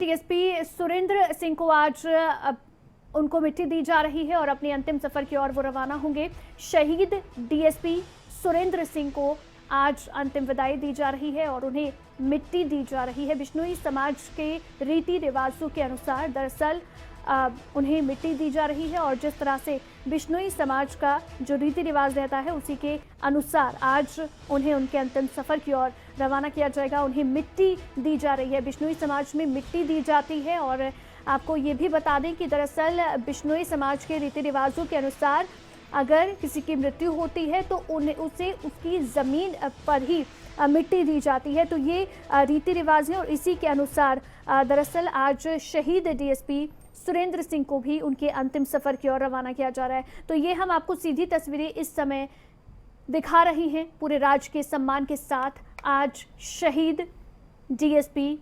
TSP Surendra Singh को आज उनको मिट्टी दी जा रही है और अपनी अंतिम सफर की ओर वो रवाना होंगे। शहीद डीएसपी सुरेंद्र सिंह को आज अंतिम विदाई दी जा रही है और उन्हें मिट्टी दी जा रही है। बिश्नोई समाज के रीति रिवाजों के अनुसार दरअसल उन्हें मिट्टी दी जा रही है और जिस तरह से बिश्नोई समाज का जो रीति रिवाज रहता है उसी के अनुसार आज उन्हें उनके अंतिम सफर की ओर रवाना किया जाएगा। उन्हें मिट्टी दी जा रही है, बिश्नोई समाज में मिट्टी दी जाती है। और आपको ये भी बता दें कि दरअसल बिश्नोई समाज के रीति रिवाजों के अनुसार अगर किसी की मृत्यु होती है तो उसे उसकी ज़मीन पर ही मिट्टी दी जाती है। तो ये रीति रिवाज है और इसी के अनुसार दरअसल आज शहीद डीएसपी सुरेंद्र सिंह को भी उनके अंतिम सफर की ओर रवाना किया जा रहा है। तो ये हम आपको सीधी तस्वीरें इस समय दिखा रही हैं। पूरे राज्य के सम्मान के साथ आज शहीद डीएसपी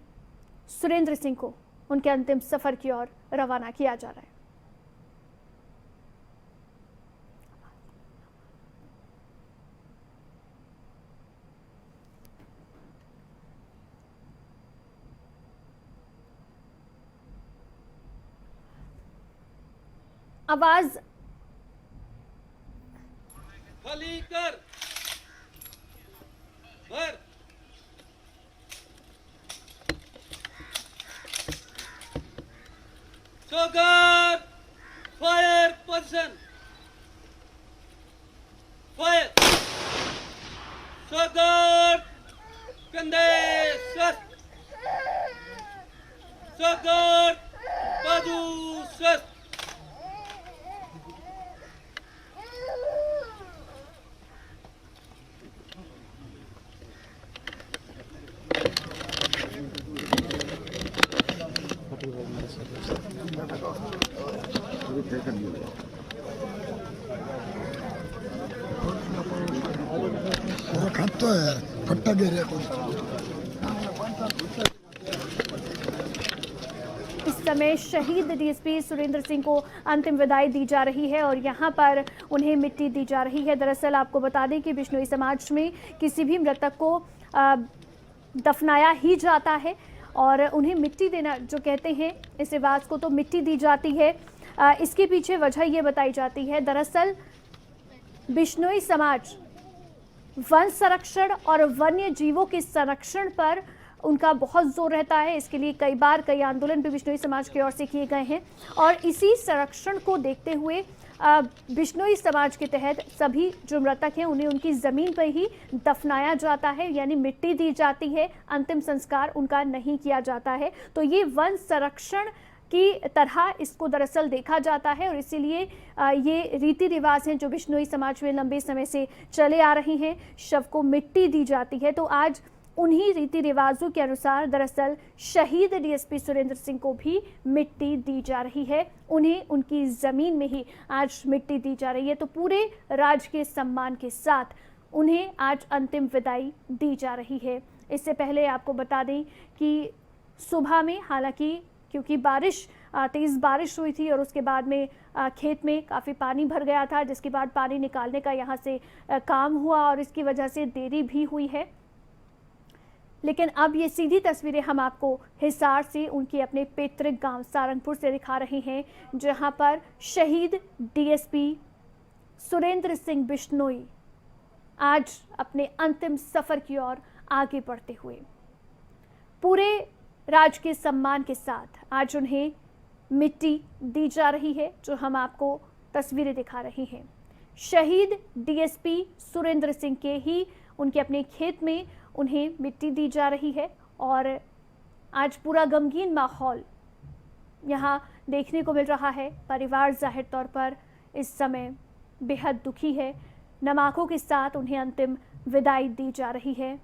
सुरेंद्र सिंह को उनके अंतिम सफर की ओर रवाना किया जा रहा है। आवाज खाली कर भर सोगर फायर पोजीशन फायर सोगर कंधे सर सोगर बाजू सर इस समय शहीद डीएसपी सुरेंद्र सिंह को अंतिम विदाई दी जा रही है और यहाँ पर उन्हें मिट्टी दी जा रही है। दरअसल आपको बता दें कि बिश्नोई समाज में किसी भी मृतक को दफनाया ही जाता है और उन्हें मिट्टी देना जो कहते हैं इस रिवाज को, तो मिट्टी दी जाती है। इसके पीछे वजह ये बताई जाती है, दरअसल बिश्नोई समाज वन संरक्षण और वन्य जीवों के संरक्षण पर उनका बहुत जोर रहता है। इसके लिए कई आंदोलन भी बिश्नोई समाज की ओर से किए गए हैं और इसी संरक्षण को देखते हुए बिश्नोई समाज के तहत सभी जो मृतक हैं उन्हें उनकी ज़मीन पर ही दफनाया जाता है, यानी मिट्टी दी जाती है, अंतिम संस्कार उनका नहीं किया जाता है। तो ये वन संरक्षण की तरह इसको दरअसल देखा जाता है और इसीलिए ये रीति रिवाज हैं जो बिश्नोई समाज में लंबे समय से चले आ रहे हैं। शव को मिट्टी दी जाती है, तो आज उन्हीं रीति रिवाजों के अनुसार दरअसल शहीद डीएसपी सुरेंद्र सिंह को भी मिट्टी दी जा रही है। उन्हें उनकी ज़मीन में ही आज मिट्टी दी जा रही है। तो पूरे राज्य के सम्मान के साथ उन्हें आज अंतिम विदाई दी जा रही है। इससे पहले आपको बता दें कि सुबह में हालांकि क्योंकि तेज़ बारिश हुई थी और उसके बाद में खेत में काफ़ी पानी भर गया था, जिसके बाद पानी निकालने का यहाँ से काम हुआ और इसकी वजह से देरी भी हुई है। लेकिन अब ये सीधी तस्वीरें हम आपको हिसार से उनके अपने पैतृक गांव सारंगपुर से दिखा रहे हैं, जहां पर शहीद डीएसपी सुरेंद्र सिंह बिश्नोई आज अपने अंतिम सफर की ओर आगे बढ़ते हुए पूरे राज्य के सम्मान के साथ आज उन्हें मिट्टी दी जा रही है, जो हम आपको तस्वीरें दिखा रहे हैं। शहीद डीएसपी सुरेंद्र सिंह के ही उनके अपने खेत में उन्हें मिट्टी दी जा रही है और आज पूरा गमगीन माहौल यहाँ देखने को मिल रहा है। परिवार जाहिर तौर पर इस समय बेहद दुखी है। नम आंखों के साथ उन्हें अंतिम विदाई दी जा रही है।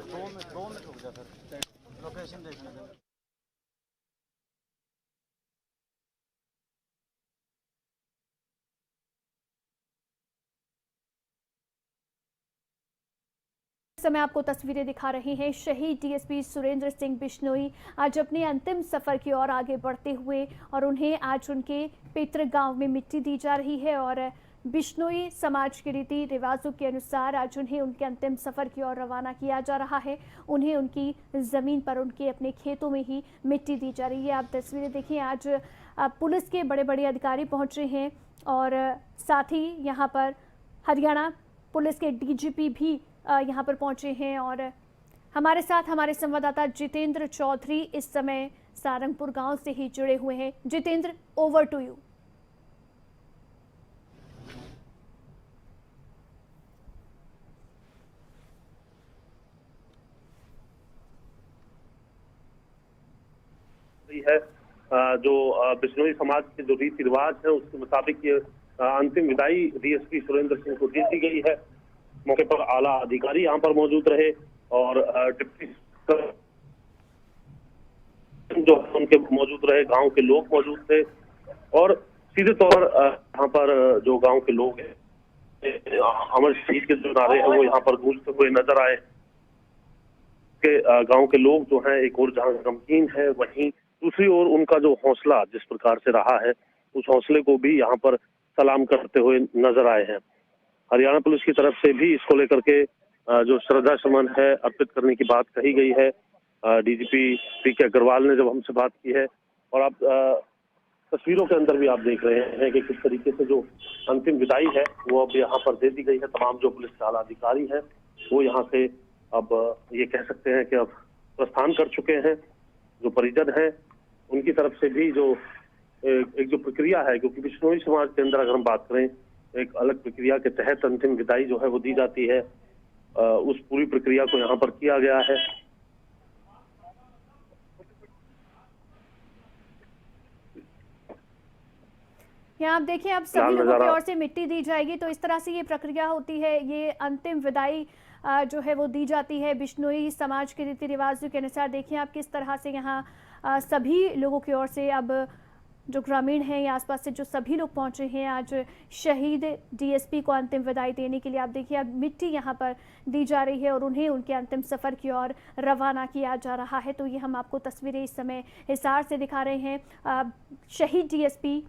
दो मिनट रुक जा, फिर लोकेशन देखने दे। समय आपको तस्वीरें दिखा रहे हैं। शहीद डीएसपी सुरेंद्र सिंह बिश्नोई आज अपने अंतिम सफर की ओर आगे बढ़ते हुए और उन्हें आज उनके पैतृक गांव में मिट्टी दी जा रही है और बिश्नोई समाज के रीति रिवाजों के अनुसार आज उन्हें उनके अंतिम सफर की ओर रवाना किया जा रहा है। उन्हें उनकी जमीन पर उनके अपने खेतों में ही मिट्टी दी जा रही है। आप तस्वीरें देखिए, आज पुलिस के बड़े बड़े अधिकारी पहुंच रहे हैं और साथ ही यहाँ पर हरियाणा पुलिस के डीजीपी भी यहाँ पर पहुंचे हैं और हमारे साथ हमारे संवाददाता जितेंद्र चौधरी इस समय सारंगपुर गांव से ही जुड़े हुए हैं। Jitendra, over to you. है जो बिश्नोई समाज के जो रीति रिवाज है उसके मुताबिक ये अंतिम विदाई डीएसपी सुरेंद्र सिंह को दे दी गई है। मौके पर आला अधिकारी यहाँ पर मौजूद रहे और डिप्टी जो उनके मौजूद रहे, गांव के लोग मौजूद थे और सीधे तौर यहाँ पर जो गांव के लोग हैं अमर शहीद के जो नारे हैं वो यहाँ पर गूंजते हुए नजर आए। के गांव के लोग जो हैं एक और जहां गमगीन है, वहीं दूसरी ओर उनका जो हौसला जिस प्रकार से रहा है उस हौसले को भी यहाँ पर सलाम करते हुए नजर आए हैं। हरियाणा पुलिस की तरफ से भी इसको लेकर के जो श्रद्धा सुमन है अर्पित करने की बात कही गई है। डीजीपी पीके अग्रवाल ने जब हमसे बात की है और आप तस्वीरों के अंदर भी आप देख रहे हैं कि किस तरीके से जो अंतिम विदाई है वो अब यहाँ पर दे दी गई है। तमाम जो पुलिस के आला अधिकारी हैं वो यहाँ से अब ये कह सकते हैं कि अब प्रस्थान कर चुके हैं। जो परिजन हैं उनकी तरफ से भी जो एक जो प्रक्रिया है, क्योंकि बिश्नोई समाज के अंदर अगर हम बात करें एक अलग प्रक्रिया के तहत अंतिम विदाई जो है वो दी जाती है, उस पूरी प्रक्रिया को यहाँ पर किया गया है। यहाँ आप देखिए, अब सभी लोगों की ओर से मिट्टी दी जाएगी, तो इस तरह से ये प्रक्रिया होती है। ये अंतिम विदाई जो है वो दी जाती है बिश्नोई समाज के रीति रिवाजों के अनुसार। देखिए आप किस तरह से यहाँ सभी लोगों की ओर से अब जो ग्रामीण हैं या आसपास से जो सभी लोग पहुंचे हैं आज शहीद डीएसपी को अंतिम विदाई देने के लिए। आप देखिए अब मिट्टी यहाँ पर दी जा रही है और उन्हें उनके अंतिम सफर की ओर रवाना किया जा रहा है। तो ये हम आपको तस्वीरें इस समय हिसार से दिखा रहे हैं। शहीद डीएसपी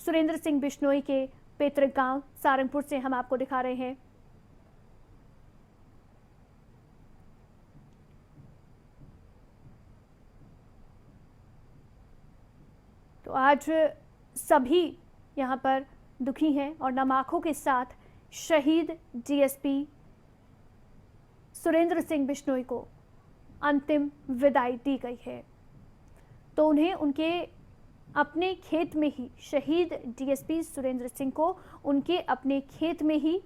सुरेंद्र सिंह बिश्नोई के पैतृक गांव सारंगपुर से हम आपको दिखा रहे हैं। तो आज सभी यहाँ पर दुखी हैं और नम आंखों के साथ शहीद डीएसपी सुरेंद्र सिंह बिश्नोई को अंतिम विदाई दी गई है। तो उन्हें उनके अपने खेत में ही, शहीद डीएसपी सुरेंद्र सिंह को उनके अपने खेत में ही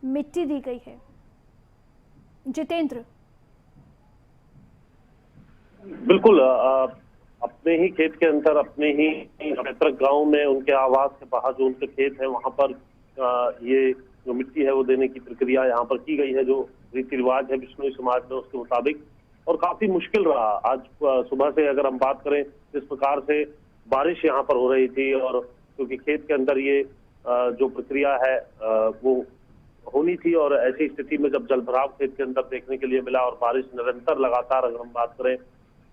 मिट्टी दी गई है। जितेंद्र, बिल्कुल अपने ही खेत के अंदर, अपने ही पैतृक गांव में उनके आवास के बाहर जो उनके खेत है वहां पर ये जो मिट्टी है वो देने की प्रक्रिया यहाँ पर की गई है। जो रीति रिवाज है बिश्नोई समाज में उसके मुताबिक, और काफी मुश्किल रहा। आज सुबह से अगर हम बात करें जिस प्रकार से बारिश यहाँ पर हो रही थी और क्योंकि खेत के अंदर ये जो प्रक्रिया है वो होनी थी और ऐसी स्थिति में जब जलभराव खेत के अंदर देखने के लिए मिला और बारिश निरंतर लगातार, अगर हम बात करें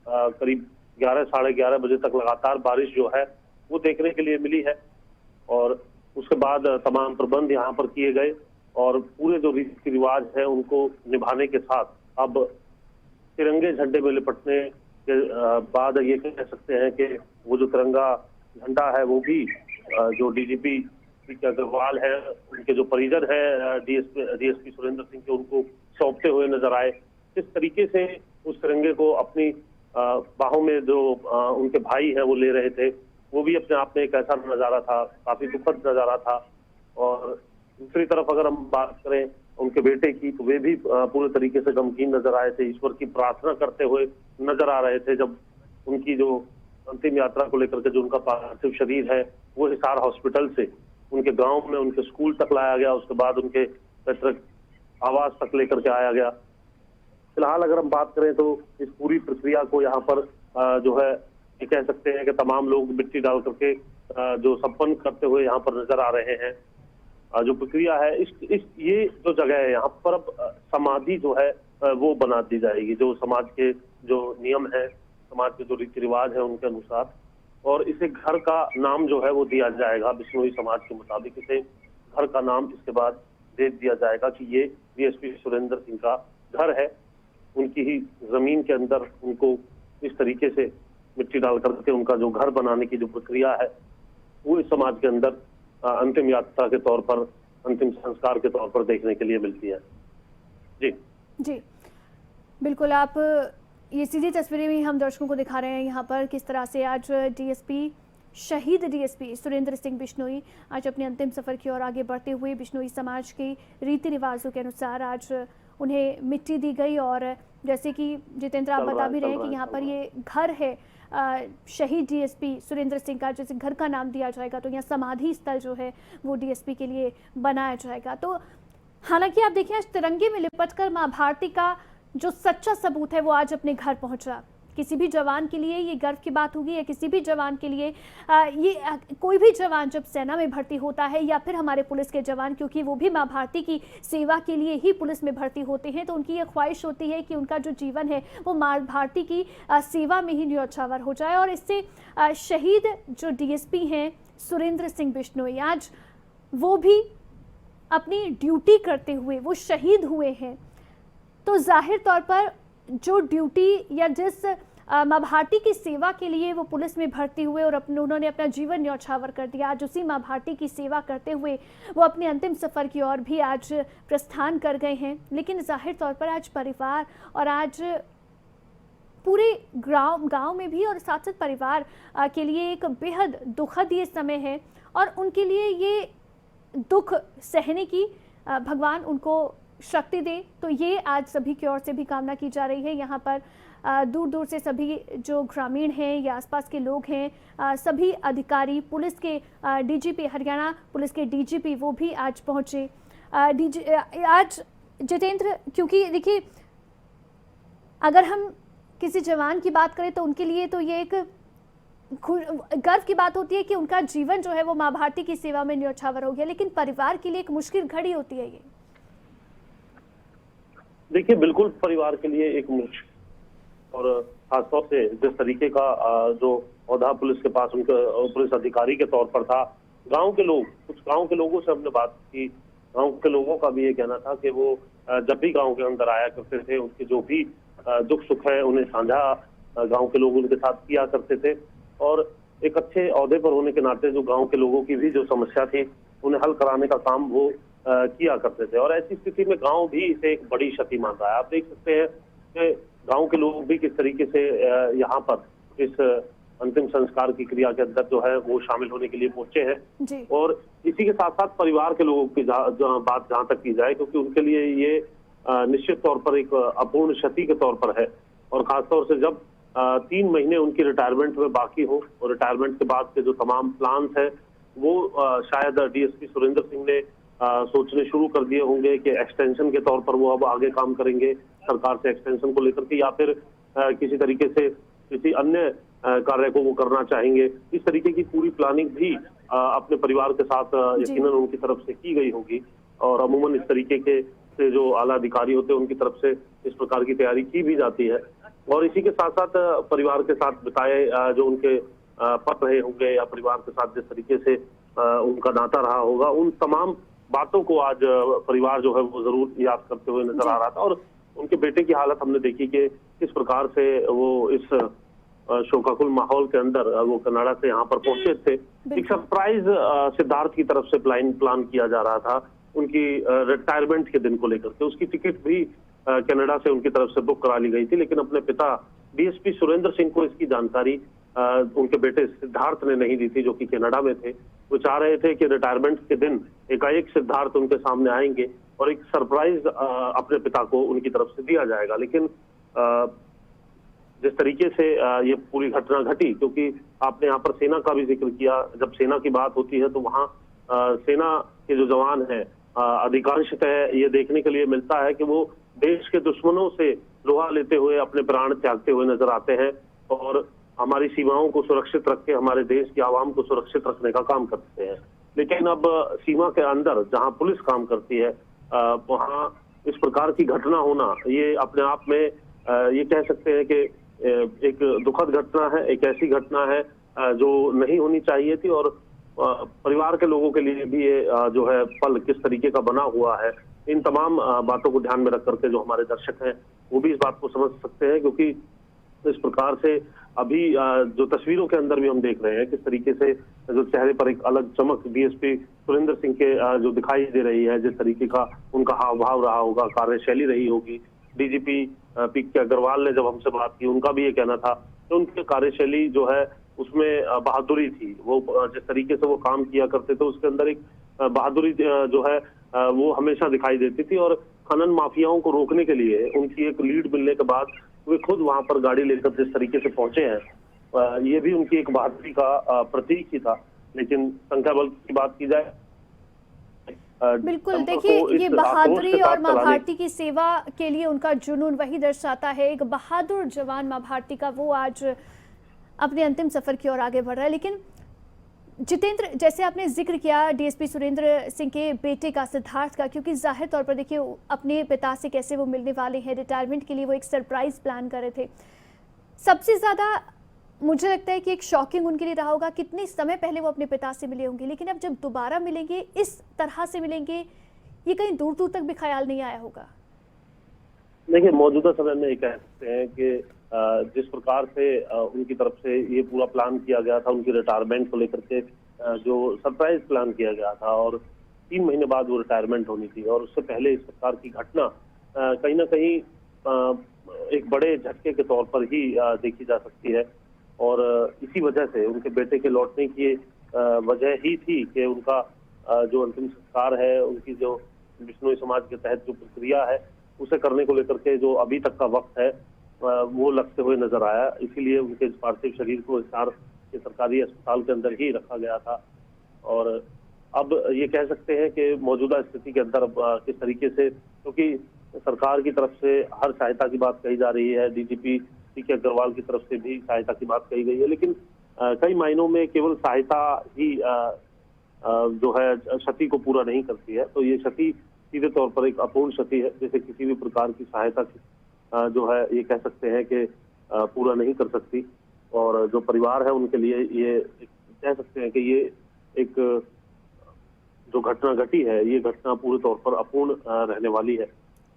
करीब 11 साढ़े 11 बजे तक लगातार बारिश जो है वो देखने के लिए मिली है और उसके बाद तमाम प्रबंध यहाँ पर किए गए और पूरे जो रीति रिवाज है उनको निभाने के साथ अब तिरंगे झंडे में लिपटने के बाद ये कह सकते हैं कि वो जो तिरंगा झंडा है वो भी जो डीजीपी अग्रवाल है उनके जो परिजन है डीएसपी सुरेंद्र सिंह के, उनको सौंपते हुए नजर आए। किस तरीके से उस तिरंगे को अपनी बाहों में जो उनके भाई है वो ले रहे थे, वो भी अपने आप में एक ऐसा नजारा था, काफी दुखद नजारा था। और दूसरी तरफ अगर हम बात करें उनके बेटे की, तो वे भी पूरे तरीके से गमगीन नजर आए थे, ईश्वर की प्रार्थना करते हुए नजर आ रहे थे जब उनकी जो अंतिम यात्रा को लेकर के जो उनका पार्थिव शरीर है वो हिसार हॉस्पिटल से उनके गांव में उनके स्कूल तक लाया गया, उसके बाद उनके पैतृक आवास तक लेकर के आया गया। फिलहाल अगर हम बात करें तो इस पूरी प्रक्रिया को यहाँ पर जो है ये कह सकते हैं कि तमाम लोग मिट्टी डाल करके जो संपन्न करते हुए यहाँ पर नजर आ रहे हैं। जो प्रक्रिया है इस ये जो जगह है यहाँ पर अब समाधि जो है वो बना दी जाएगी, जो समाज के जो नियम है, समाज के जो रीति रिवाज है उनके अनुसार, और इसे घर का नाम जो है वो दिया जाएगा। बिश्नोई समाज के मुताबिक इसे घर का नाम इसके बाद दे दिया जाएगा कि ये डीएसपी सुरेंद्र सिंह का घर है। उनकी ही जमीन के अंदर उनको इस तरीके से मिट्टी डाल करके उनका जो घर बनाने की जो प्रक्रिया है वो इस समाज के अंदर अंतिम यात्रा के तौर पर, अंतिम संस्कार के तौर पर देखने के लिए मिलती है। जी जी बिल्कुल, आप ये सीधी तस्वीरें भी हम दर्शकों को दिखा रहे हैं यहाँ पर किस तरह से आज डीएसपी, शहीद डीएसपी सुरेंद्र सिंह बिश्नोई आज अपने अंतिम सफर की ओर आगे बढ़ते हुए बिश्नोई समाज के रीति रिवाजों के अनुसार आज उन्हें मिट्टी दी गई। और जैसे कि जितेंद्र आप बता भी रहे हैं कि यहाँ पर ये घर है शहीद डीएसपी सुरेंद्र सिंह का, जैसे घर का नाम दिया जाएगा तो यहाँ समाधि स्थल जो है वो डीएसपी के लिए बनाया जाएगा। तो हालांकि आप देखिए आज तिरंगे में लिपटकर मां भारती का जो सच्चा सबूत है वो आज अपने घर पहुंचा। किसी भी जवान के लिए ये गर्व की बात होगी, या किसी भी जवान के लिए कोई भी जवान जब सेना में भर्ती होता है या फिर हमारे पुलिस के जवान, क्योंकि वो भी मां भारती की सेवा के लिए ही पुलिस में भर्ती होते हैं, तो उनकी ये ख्वाहिश होती है कि उनका जो जीवन है वो मां भारती की सेवा में ही न्यौछावर हो जाए। और इससे शहीद जो डीएसपी हैं सुरेंद्र सिंह बिश्नोई, आज वो भी अपनी ड्यूटी करते हुए वो शहीद हुए हैं। तो जाहिर तौर पर जो ड्यूटी या जिस मां भारती की सेवा के लिए वो पुलिस में भर्ती हुए और उन्होंने अपना जीवन न्यौछावर कर दिया, आज उसी मां भारती की सेवा करते हुए वो अपने अंतिम सफर की ओर भी आज प्रस्थान कर गए हैं। लेकिन जाहिर तौर पर आज परिवार और आज पूरे गांव में भी और साथ साथ परिवार के लिए एक बेहद दुखद ये समय है, और उनके लिए ये दुख सहने की भगवान उनको शक्ति दे। तो ये आज सभी की ओर से भी कामना की जा रही है। यहाँ पर दूर दूर से सभी जो ग्रामीण हैं या आसपास के लोग हैं, सभी अधिकारी, पुलिस के डीजीपी, हरियाणा पुलिस के डीजीपी वो भी आज पहुँचे। आज जितेंद्र, क्योंकि देखिए अगर हम किसी जवान की बात करें तो उनके लिए तो ये एक गर्व की बात होती है कि उनका जीवन जो है वो मां भारती की सेवा में न्यौछावर हो गया, लेकिन परिवार के लिए एक मुश्किल घड़ी होती है ये। देखिए बिल्कुल परिवार के लिए एक मुश्किल, और खासतौर से जिस तरीके का जो औहदा पुलिस के पास उनके पुलिस अधिकारी के तौर पर था, गांव के लोग, कुछ गांव के लोगों से हमने बात की, गांव के लोगों का भी ये कहना था कि वो जब भी गांव के अंदर आया करते थे, उनके जो भी दुख सुख है उन्हें साझा गांव के लोग उनके साथ किया करते थे, और एक अच्छे औहदे पर होने के नाते जो गांव के लोगों की भी जो समस्या थी उन्हें हल कराने का काम वो किया करते थे। और ऐसी स्थिति में गांव भी इसे एक बड़ी क्षति मान रहा है। आप देख सकते हैं कि गांव के लोग भी किस तरीके से यहाँ पर इस अंतिम संस्कार की क्रिया के अंदर जो है वो शामिल होने के लिए पहुंचे हैं। और इसी के साथ साथ परिवार के लोगों की बात जहाँ तक की जाए, क्योंकि उनके लिए ये निश्चित तौर पर एक अपूर्ण क्षति के तौर पर है, और खासतौर से जब 3 महीने उनकी रिटायरमेंट में बाकी हो और रिटायरमेंट के बाद के जो तमाम प्लान्स है वो शायद डीएसपी सुरेंद्र सिंह ने सोचने शुरू कर दिए होंगे कि एक्सटेंशन के तौर पर वो अब आगे काम करेंगे सरकार से एक्सटेंशन को लेकर के, या फिर किसी तरीके से किसी अन्य कार्य को वो करना चाहेंगे। इस तरीके की पूरी प्लानिंग भी अपने परिवार के साथ यकीनन उनकी तरफ से की गई होगी, और अमूमन इस तरीके के से जो आला अधिकारी होते हैं उनकी तरफ से इस प्रकार की तैयारी की भी जाती है। और इसी के साथ साथ परिवार के साथ बिताए जो उनके पल रहे होंगे या परिवार के साथ जिस तरीके से उनका नाता रहा होगा, उन तमाम बातों को आज परिवार जो है वो जरूर याद करते हुए नजर आ रहा था। और उनके बेटे की हालत हमने देखी कि किस प्रकार से वो इस शोकाकुल माहौल के अंदर वो कनाडा से यहाँ पर पहुंचे थे। एक सरप्राइज सिद्धार्थ की तरफ से प्लान किया जा रहा था उनकी रिटायरमेंट के दिन को लेकर के। उसकी टिकट भी कनाडा से उनकी तरफ से बुक करा ली गई थी, लेकिन अपने पिता डीएसपी सुरेंद्र सिंह को इसकी जानकारी उनके बेटे सिद्धार्थ ने नहीं दी थी, जो कि कनाडा में थे। वो चाह रहे थे कि रिटायरमेंट के दिन एकाएक सिद्धार्थ उनके सामने आएंगे और एक सरप्राइज अपने पिता को उनकी तरफ से दिया जाएगा। लेकिन जिस तरीके से ये पूरी घटना घटी, क्योंकि आपने यहाँ पर सेना का भी जिक्र किया, जब सेना की बात होती है तो वहाँ सेना के जो जवान हैं अधिकांशतः ये देखने के लिए मिलता है कि वो देश के दुश्मनों से लोहा लेते हुए अपने प्राण त्यागते हुए नजर आते हैं और हमारी सीमाओं को सुरक्षित रख के हमारे देश की आवाम को सुरक्षित रखने का काम करते हैं। लेकिन अब सीमा के अंदर जहां पुलिस काम करती है वहां इस प्रकार की घटना होना ये अपने आप में ये कह सकते हैं कि एक दुखद घटना है, एक ऐसी घटना है जो नहीं होनी चाहिए थी। और परिवार के लोगों के लिए भी ये जो है पल किस तरीके का बना हुआ है, इन तमाम बातों को ध्यान में रख करके जो हमारे दर्शक हैं वो भी इस बात को समझ सकते हैं, क्योंकि इस प्रकार से अभी जो तस्वीरों के अंदर भी हम देख रहे हैं किस तरीके से जो चेहरे पर एक अलग चमक डीएसपी सुरेंद्र सिंह के जो दिखाई दे रही है, जिस तरीके का उनका हाव भाव रहा होगा, कार्यशैली रही होगी। डीजीपी पीके अग्रवाल ने जब हमसे बात की, उनका भी ये कहना था कि उनकी कार्यशैली जो है उसमें बहादुरी थी। वो जिस तरीके से वो काम किया करते थे उसके अंदर एक बहादुरी जो है वो हमेशा दिखाई देती थी। और खनन माफियाओं को रोकने के लिए उनकी एक लीड मिलने के बाद वे खुद वहां पर गाड़ी लेकर जिस तरीके से पहुंचे हैं, ये भी उनकी एक बहादुरी का प्रतीक ही था। लेकिन संख्या बल की बात की जाए, बिल्कुल, देखिए ये बहादुरी और माँ भारती की सेवा के लिए उनका जुनून वही दर्शाता है। एक बहादुर जवान माँ भारती का, वो आज अपने अंतिम सफर की ओर आगे बढ़ रहा है। लेकिन जितेंद्र, जैसे आपने जिक्र किया डीएसपी सुरेंद्र सिंह के बेटे का, सिद्धार्थ का, क्योंकि जाहिर तौर पर देखिए अपने पिता से कैसे वो मिलने वाले हैं, रिटायरमेंट के लिए वो एक सरप्राइज प्लान कर रहे थे। सबसे ज़्यादा मुझे लगता है कि एक शॉकिंग उनके लिए रहा होगा, कितने समय पहले वो अपने पिता से मिले होंगे, लेकिन अब जब दोबारा मिलेंगे, इस तरह से मिलेंगे, ये कहीं दूर दूर तक भी ख्याल नहीं आया होगा। देखिए, मौजूदा समय में ये कह सकते हैं कि जिस प्रकार से उनकी तरफ से ये पूरा प्लान किया गया था, उनकी रिटायरमेंट को लेकर के जो सरप्राइज प्लान किया गया था, और 3 महीने बाद वो रिटायरमेंट होनी थी, और उससे पहले इस प्रकार की घटना कहीं ना कहीं एक बड़े झटके के तौर पर ही देखी जा सकती है। और इसी वजह से उनके बेटे के लौटने की वजह ही थी कि उनका जो अंतिम संस्कार है, उनकी जो बिश्नोई समाज के तहत जो प्रक्रिया है उसे करने को लेकर के जो अभी तक का वक्त है वो लगते हुए नजर आया। इसीलिए उनके पार्थिव शरीर को हिसार के सरकारी अस्पताल के अंदर ही रखा गया था। और अब ये कह सकते हैं कि मौजूदा स्थिति के अंदर किस तरीके से, क्योंकि सरकार की तरफ से हर सहायता की बात कही जा रही है, डीजीपी पीके अग्रवाल की तरफ से भी सहायता की बात कही गई है, लेकिन कई मायनों में केवल सहायता ही जो है क्षति को पूरा नहीं करती है। तो ये क्षति सीधे तौर पर एक अपूर्ण क्षति है, जैसे किसी भी प्रकार की सहायता जो है ये कह सकते हैं कि पूरा नहीं कर सकती। और जो परिवार है उनके लिए ये कह सकते हैं कि ये एक जो घटना घटी है, ये घटना पूरे तौर पर अपूर्ण रहने वाली है।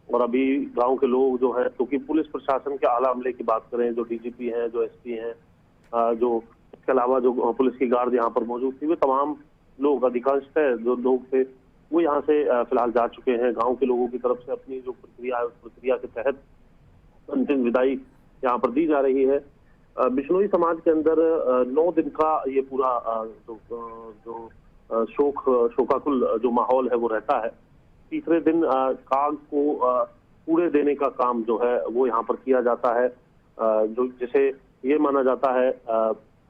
और अभी गांव के लोग जो है, क्योंकि पुलिस प्रशासन के आला अमले की बात करें, जो डीजीपी हैं, जो एसपी हैं, जो इसके अलावा जो पुलिस की गार्ड यहाँ पर मौजूद थी, वे तमाम लोग, अधिकांशतः जो लोग थे वो यहाँ से फिलहाल जा चुके हैं। गांव के लोगों की तरफ से अपनी जो प्रक्रिया है उस प्रक्रिया के तहत अंतिम विदाई यहाँ पर दी जा रही है। बिश्नोई समाज के अंदर 9 दिन का ये पूरा जो शोकाकुल जो माहौल है वो रहता है। तीसरे दिन काग को कूड़े देने का काम जो है वो यहाँ पर किया जाता है, जो जिसे ये माना जाता है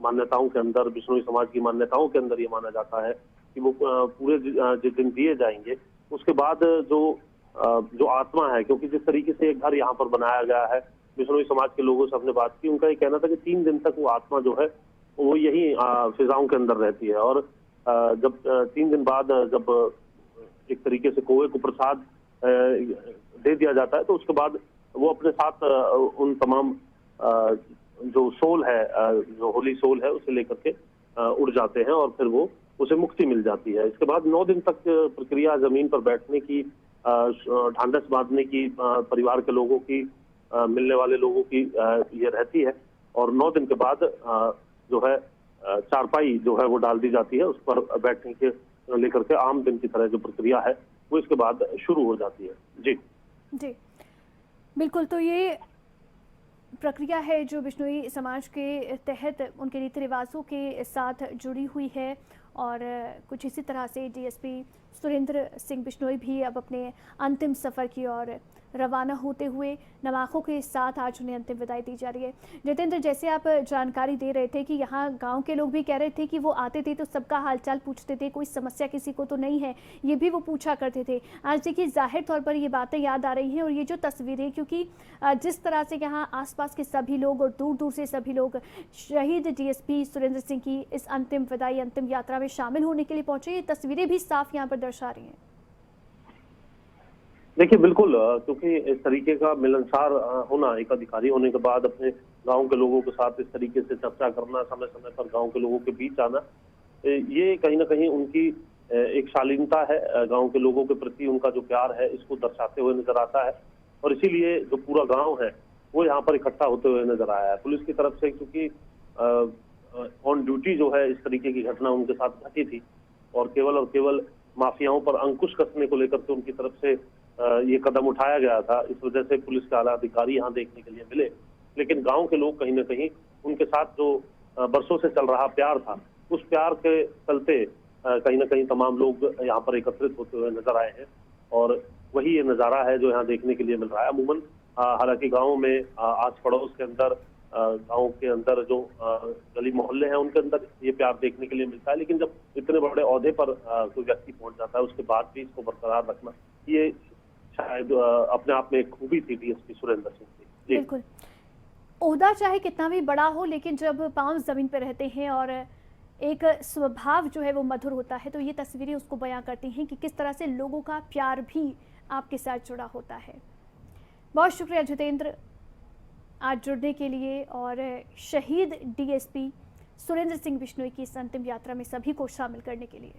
मान्यताओं के अंदर, बिश्नोई समाज की मान्यताओं के अंदर ये माना जाता है कि वो पूरे जिस दिन दिए जाएंगे उसके बाद जो आत्मा है, क्योंकि जिस तरीके से एक घर यहाँ पर बनाया गया है, बिश्नोई समाज के लोगों से हमने बात की, उनका ये कहना था कि 3 दिन तक वो आत्मा जो है वो यही फिजाओं के अंदर रहती है। और जब 3 दिन बाद जब एक तरीके से कौवे को प्रसाद दे दिया जाता है, तो उसके बाद वो अपने साथ उन तमाम जो सोल है, जो होली सोल है, उसे लेकर के उड़ जाते हैं और फिर वो उसे मुक्ति मिल जाती है। इसके बाद 9 दिन तक प्रक्रिया जमीन पर बैठने की, ढांढस बांधने की, परिवार के लोगों की, मिलने वाले लोगों की ये रहती है। और 9 दिन के बाद जो है चारपाई जो है वो डाल दी जाती है, उस पर बैठने के लेकर के आम दिन की तरह जो प्रक्रिया है वो इसके बाद शुरू हो जाती है। जी जी बिल्कुल, तो ये प्रक्रिया है जो बिश्नोई समाज के तहत उनके रीति रिवाजों के साथ जुड़ी हुई है। और कुछ इसी तरह से डीएसपी सुरेंद्र सिंह बिश्नोई भी अब अपने अंतिम सफर की ओर रवाना होते हुए नवाखों के साथ आज उन्हें अंतिम विदाई दी जा रही है। जितेंद्र, जैसे आप जानकारी दे रहे थे कि यहाँ गांव के लोग भी कह रहे थे कि वो आते थे तो सबका हालचाल पूछते थे, कोई समस्या किसी को तो नहीं है, ये भी वो पूछा करते थे। आज देखिए जाहिर तौर पर ये बातें याद आ रही हैं और ये जो तस्वीरें, क्योंकि जिस तरह से यहाँ आसपास के सभी लोग और दूर दूर से सभी लोग शहीद डीएसपी सुरेंद्र सिंह की इस अंतिम विदाई, अंतिम यात्रा में शामिल होने के लिए पहुंचे, ये तस्वीरें भी साफ यहाँ पर दर्शा रही हैं। देखिए बिल्कुल, क्योंकि इस तरीके का मिलनसार होना, एक अधिकारी होने के बाद अपने गांव के लोगों के साथ इस तरीके से चर्चा करना, समय समय पर गांव के लोगों के बीच आना, ये कहीं ना कहीं उनकी एक शालीनता है, गांव के लोगों के प्रति उनका जो प्यार है इसको दर्शाते हुए नजर आता है। और इसीलिए जो पूरा गांव है वो यहाँ पर इकट्ठा होते हुए नजर आया है। पुलिस की तरफ से क्योंकि ऑन ड्यूटी जो है इस तरीके की घटना उनके साथ घटी थी और केवल माफियाओं पर अंकुश कसने को लेकर के उनकी तरफ से ये कदम उठाया गया था। इस वजह से पुलिस के आला अधिकारी यहाँ देखने के लिए मिले, लेकिन गांव के लोग कहीं ना कहीं उनके साथ जो बरसों से चल रहा प्यार था, उस प्यार के चलते कहीं ना कहीं तमाम लोग यहाँ पर एकत्रित होते हुए नजर आए हैं और वही ये नज़ारा है जो यहाँ देखने के लिए मिल रहा है। अमूमन हालांकि गाँव में आस पड़ोस के अंदर, गांव के अंदर जो गली मोहल्ले हैं उनके अंदर ये प्यार देखने के लिए मिलता है, लेकिन जब इतने बड़े ओहदे पर कोई व्यक्ति पहुंच जाता है उसके बाद भी इसको बरकरार रखना, ये शायद अपने आप में एक खूबी थी डीएसपी सुरेंद्र सिंह की। बिल्कुल, ओहदा चाहे कितना भी बड़ा हो, लेकिन जब पांव जमीन पर रहते हैं और एक स्वभाव जो है वो मधुर होता है, तो ये तस्वीरें उसको बयां करती हैं कि किस तरह से लोगों का प्यार भी आपके साथ जुड़ा होता है। बहुत शुक्रिया जितेंद्र आज जुड़ने के लिए और शहीद डीएसपी सुरेंद्र सिंह बिश्नोई की इस अंतिम यात्रा में सभी को शामिल करने के लिए।